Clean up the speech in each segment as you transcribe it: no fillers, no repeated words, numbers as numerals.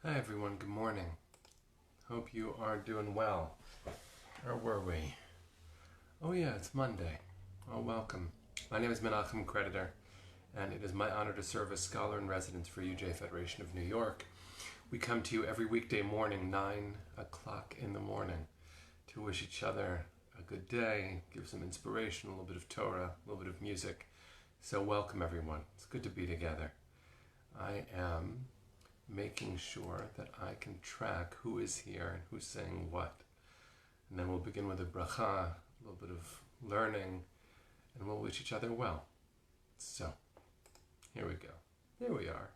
Hi everyone, good morning. Hope you are doing well. Or were we? Oh yeah, it's Monday. Oh, welcome. My name is Menachem Creditor, and it is my honor to serve as scholar in residence for UJ Federation of New York. We come to you every weekday morning, 9 o'clock in the morning, to wish each other a good day, give some inspiration, a little bit of Torah, a little bit of music. So welcome everyone. It's good to be together. I am making sure that I can track who is here and who's saying what. And then we'll begin with a bracha, a little bit of learning, and we'll wish each other well. So, here we go. There we are.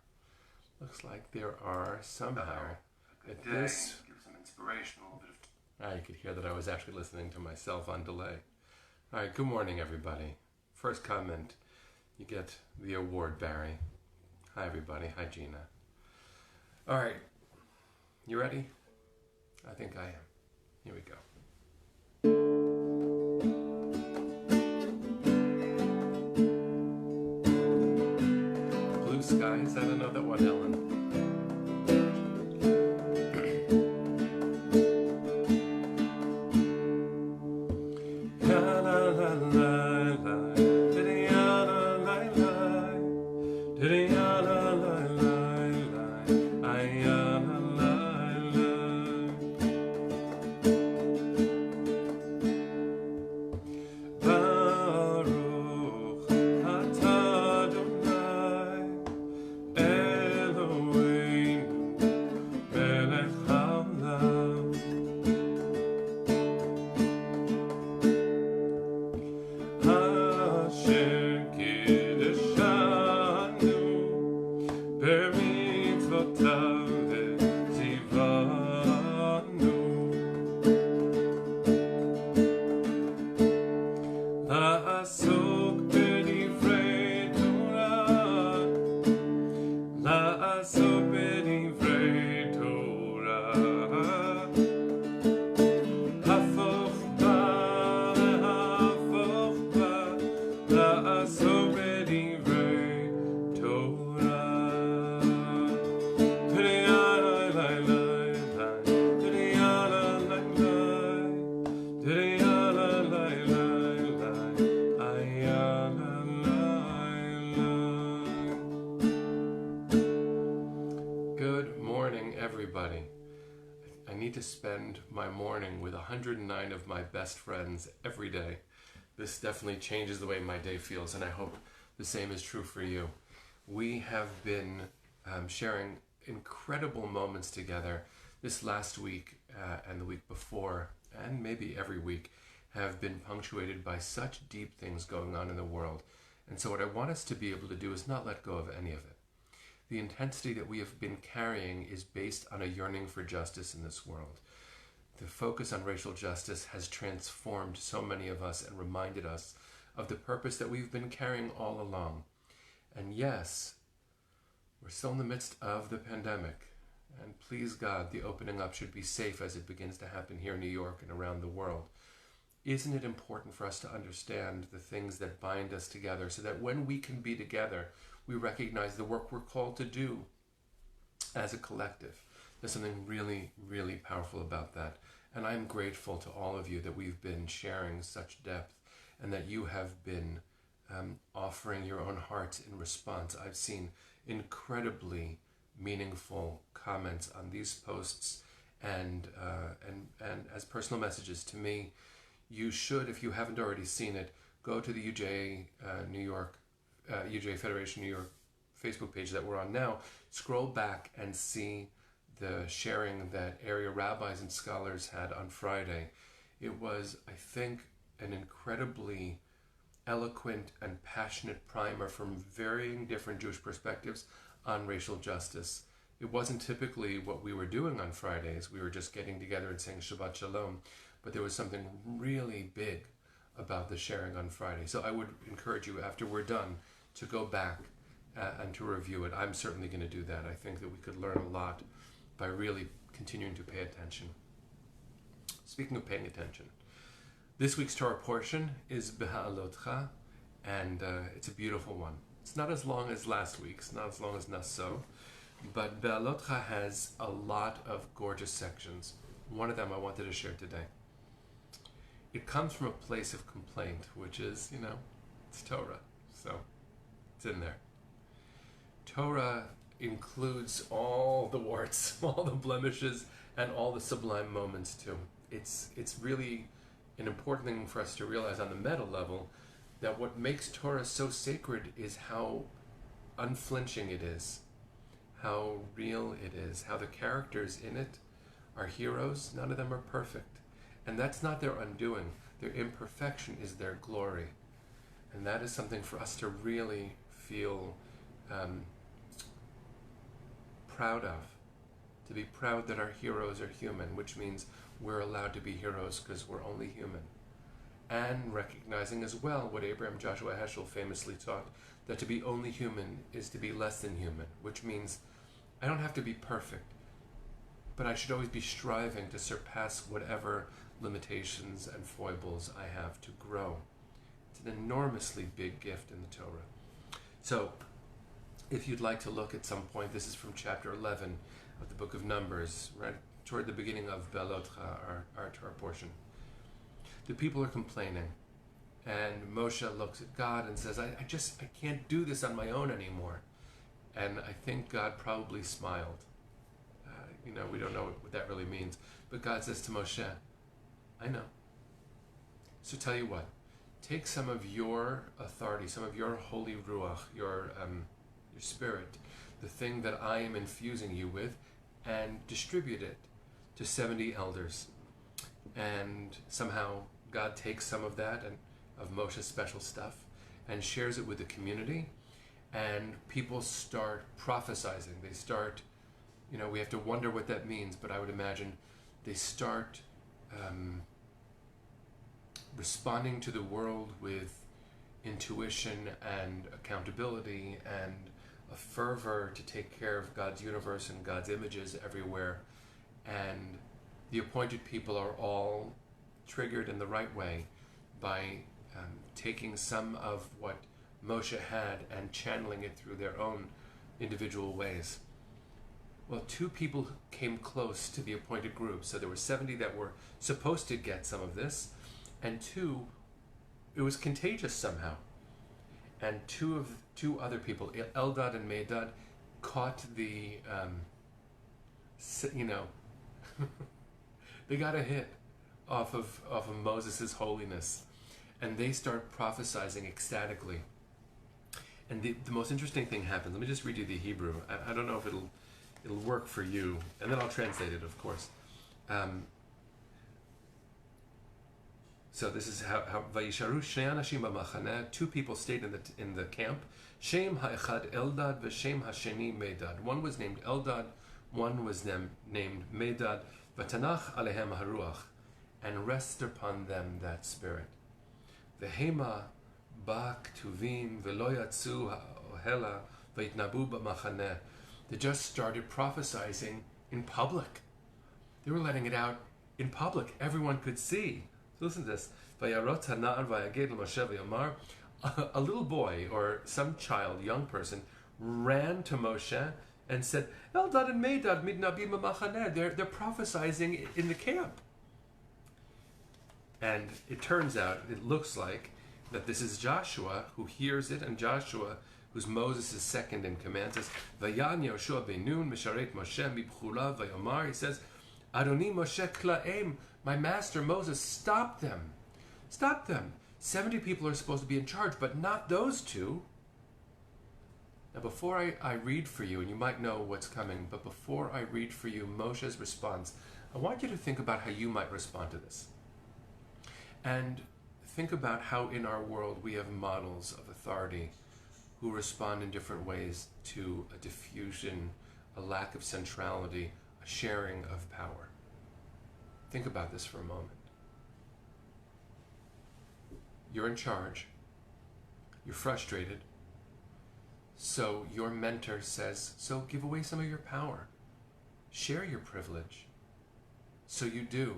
Looks like there are somehow at this... Give some inspiration, a little bit of... you could hear that I was actually listening to myself on delay. All right, good morning, everybody. First comment, you get the award, Barry. Hi, everybody. Hi, Gina. All right, you ready? I think I am. Here we go. Blue skies, I don't know that one, Ellen. Everybody. I need to spend my morning with 109 of my best friends every day. This definitely changes the way my day feels, and I hope the same is true for you. We have been sharing incredible moments together. This last week and the week before, and maybe every week, have been punctuated by such deep things going on in the world. And so what I want us to be able to do is not let go of any of it. The intensity that we have been carrying is based on a yearning for justice in this world. The focus on racial justice has transformed so many of us and reminded us of the purpose that we've been carrying all along. And yes, we're still in the midst of the pandemic. And please God, the opening up should be safe as it begins to happen here in New York and around the world. Isn't it important for us to understand the things that bind us together so that when we can be together, we recognize the work we're called to do as a collective? There's something really, really powerful about that. And I'm grateful to all of you that we've been sharing such depth and that you have been offering your own hearts in response. I've seen incredibly meaningful comments on these posts and as personal messages to me. You should, if you haven't already seen it, go to the UJ New York UJ Federation New York Facebook page that we're on now, scroll back and see the sharing that area rabbis and scholars had on Friday. It was, I think, an incredibly eloquent and passionate primer from varying different Jewish perspectives on racial justice. It wasn't typically what we were doing on Fridays. We were just getting together and saying Shabbat Shalom, but there was something really big about the sharing on Friday. So I would encourage you, after we're done, to go back and to review it. I'm certainly going to do that. I think that we could learn a lot by really continuing to pay attention. Speaking of paying attention, this week's Torah portion is Beha'alotecha, and it's a beautiful one. It's not as long as last week's, not as long as Naso, But Beha'alotecha has a lot of gorgeous sections. One of them I wanted to share today. It comes from a place of complaint, which is, it's Torah. So it's in there. Torah includes all the warts, all the blemishes, and all the sublime moments too. It's really an important thing for us to realize on the meta level, that what makes Torah so sacred is how unflinching it is, how real it is, how the characters in it are heroes. None of them are perfect. And that's not their undoing. Their imperfection is their glory. And that is something for us to really feel proud of. To be proud that our heroes are human, which means we're allowed to be heroes because we're only human. And recognizing as well what Abraham Joshua Heschel famously taught, that to be only human is to be less than human, which means I don't have to be perfect, but I should always be striving to surpass whatever limitations and foibles I have to grow. It's an enormously big gift in the Torah. So, if you'd like to look at some point, this is from chapter 11 of the book of Numbers, right toward the beginning of Beha'alotecha, our portion. The people are complaining, and Moshe looks at God and says, I can't do this on my own anymore. And I think God probably smiled. We don't know what that really means. But God says to Moshe, I know. So tell you what, take some of your authority, some of your holy ruach, your spirit, the thing that I am infusing you with, and distribute it to 70 elders. And somehow God takes some of that and of Moshe's special stuff and shares it with the community, and people start prophesizing. They start, we have to wonder what that means, but I would imagine they start responding to the world with intuition and accountability and a fervor to take care of God's universe and God's images everywhere. And the appointed people are all triggered in the right way by taking some of what Moshe had and channeling it through their own individual ways. Well, 2 people came close to the appointed group. So there were 70 that were supposed to get some of this, and 2, it was contagious somehow. And 2 other people, Eldad and Medad, caught the, they got a hit off of Moses' holiness, and they start prophesizing ecstatically. And the most interesting thing happens. Let me just read you the Hebrew. I don't know if it'll work for you, and then I'll translate it, of course. So this is how Vayisharu shnei anashim b'machaneh. 2 people stayed in the camp. Shem ha'echad Eldad v'shem ha'sheni Medad. One was named Eldad, one was named Medad. V'tanach alehem haruach, and rest upon them that spirit. V'hema bak tuvim v'lo yatsu ha'ohela v'yitnabu b'machaneh. They just started prophesying in public. They were letting it out in public. Everyone could see. So listen to this. Vayarot hana'ar vayaged l'Moshe v'yomar. A little boy or some child, young person, ran to Moshe and said, Eldad and Medad midnabim b'machaneh. They're prophesying in the camp. And it turns out, it looks like, that this is Joshua who hears it, and Joshua, who's Moses' second in command, says, Vayan Yoshua benun misharet Moshe mibchura vayomar. He says, Adoni Moshe kla'em, my master Moses, stop them. Stop them. 70 people are supposed to be in charge, but not those 2. Now before I read for you, and you might know what's coming, but before I read for you Moshe's response, I want you to think about how you might respond to this. And think about how in our world we have models of authority who respond in different ways to a diffusion, a lack of centrality, a sharing of power. Think about this for a moment. You're in charge. You're frustrated. So your mentor says, so give away some of your power. Share your privilege. So you do.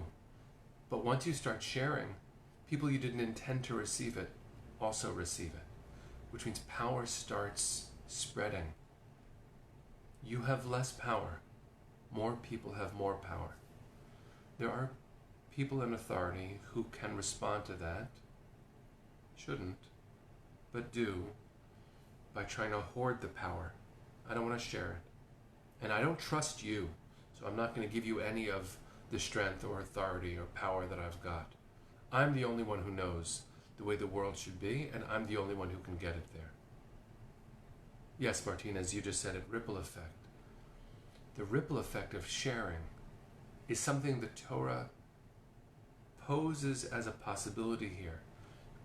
But once you start sharing, people you didn't intend to receive it also receive it, which means power starts spreading. You have less power. More people have more power. There are people in authority who can respond to that, shouldn't, but do, by trying to hoard the power. I don't want to share it. And I don't trust you, so I'm not going to give you any of the strength or authority or power that I've got. I'm the only one who knows the way the world should be, and I'm the only one who can get it there. Yes, Martina, as you just said it, ripple effect. The ripple effect of sharing is something the Torah poses as a possibility here,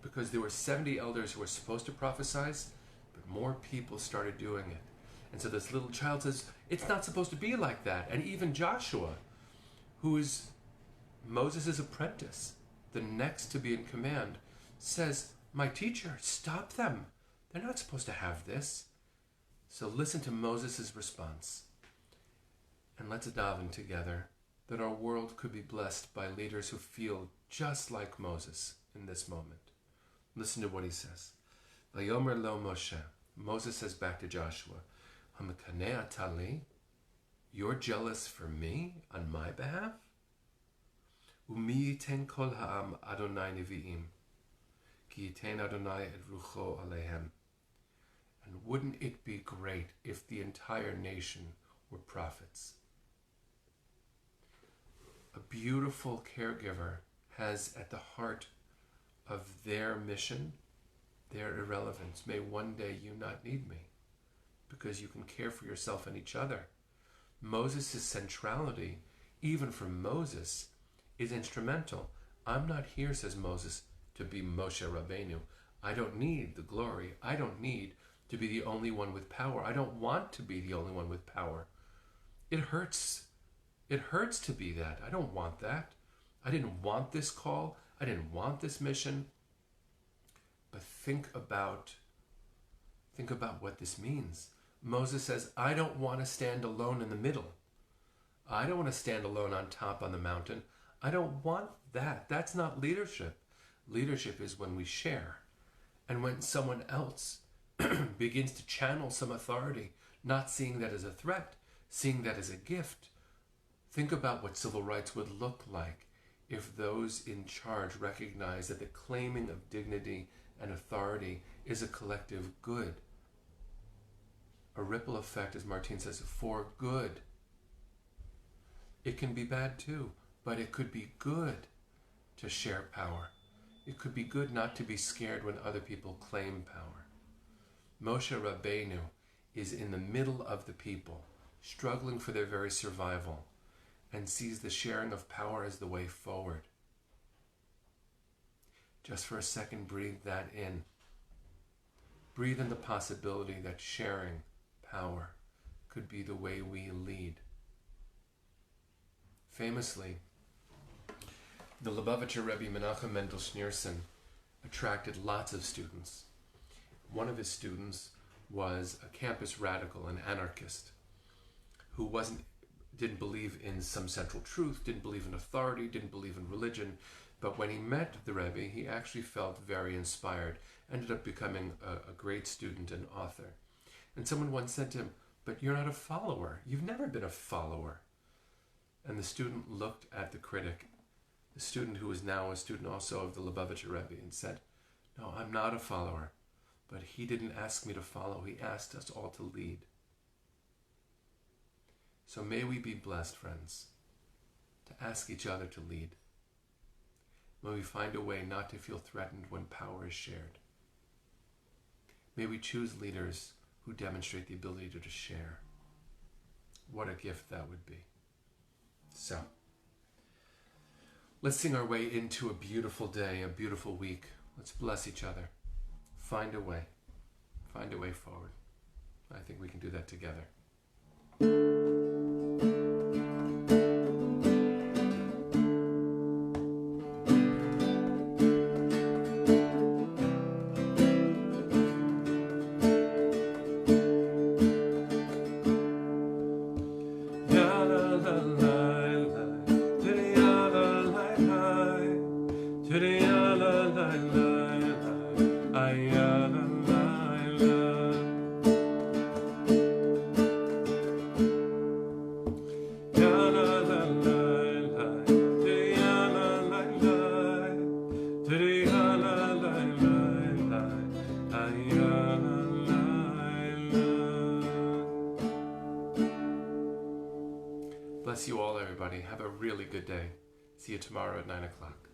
because there were 70 elders who were supposed to prophesy, but more people started doing it. And so this little child says, it's not supposed to be like that. And even Joshua, who is Moses' apprentice, the next to be in command, says, my teacher, stop them. They're not supposed to have this. So listen to Moses' response. And let's daven together that our world could be blessed by leaders who feel just like Moses in this moment. Listen to what he says. Vayomer lo Moshe. Moses says back to Joshua, Hamakaneh atali, you're jealous for me on my behalf? Umi yiten kol ha'am Adonai nevi'im, ki yiten Adonai et rucho alehem. And wouldn't it be great if the entire nation were prophets? A beautiful caregiver has at the heart of their mission, their irrelevance. May one day you not need me, because you can care for yourself and each other. Moses' centrality, even for Moses, is instrumental. I'm not here, says Moses, to be Moshe Rabbeinu. I don't need the glory. I don't need to be the only one with power. I don't want to be the only one with power. It hurts. It hurts to be that. I don't want that. I didn't want this call. I didn't want this mission. But think about what this means. Moses says, I don't want to stand alone in the middle. I don't want to stand alone on top on the mountain. I don't want that. That's not leadership. Leadership is when we share. And when someone else begins to channel some authority, not seeing that as a threat, seeing that as a gift. Think about what civil rights would look like if those in charge recognize that the claiming of dignity and authority is a collective good. A ripple effect, as Martine says, for good. It can be bad too, but it could be good to share power. It could be good not to be scared when other people claim power. Moshe Rabbeinu is in the middle of the people, struggling for their very survival, and sees the sharing of power as the way forward. Just for a second, breathe that in. Breathe in the possibility that sharing power could be the way we lead. Famously, the Lubavitcher Rebbe Menachem Mendel Schneerson attracted lots of students. One of his students was a campus radical, an anarchist, who didn't believe in some central truth, didn't believe in authority, didn't believe in religion. But when he met the Rebbe, he actually felt very inspired, ended up becoming a great student and author. And someone once said to him, but you're not a follower. You've never been a follower. And the student looked at the critic, the student who is now a student also of the Lubavitcher Rebbe, and said, no, I'm not a follower. But he didn't ask me to follow. He asked us all to lead. So may we be blessed, friends, to ask each other to lead. May we find a way not to feel threatened when power is shared. May we choose leaders who demonstrate the ability to share. What a gift that would be. So, let's sing our way into a beautiful day, a beautiful week. Let's bless each other. Find a way. Find a way forward. I think we can do that together. Bless you all, everybody. Have a really good day. See you tomorrow at 9 o'clock.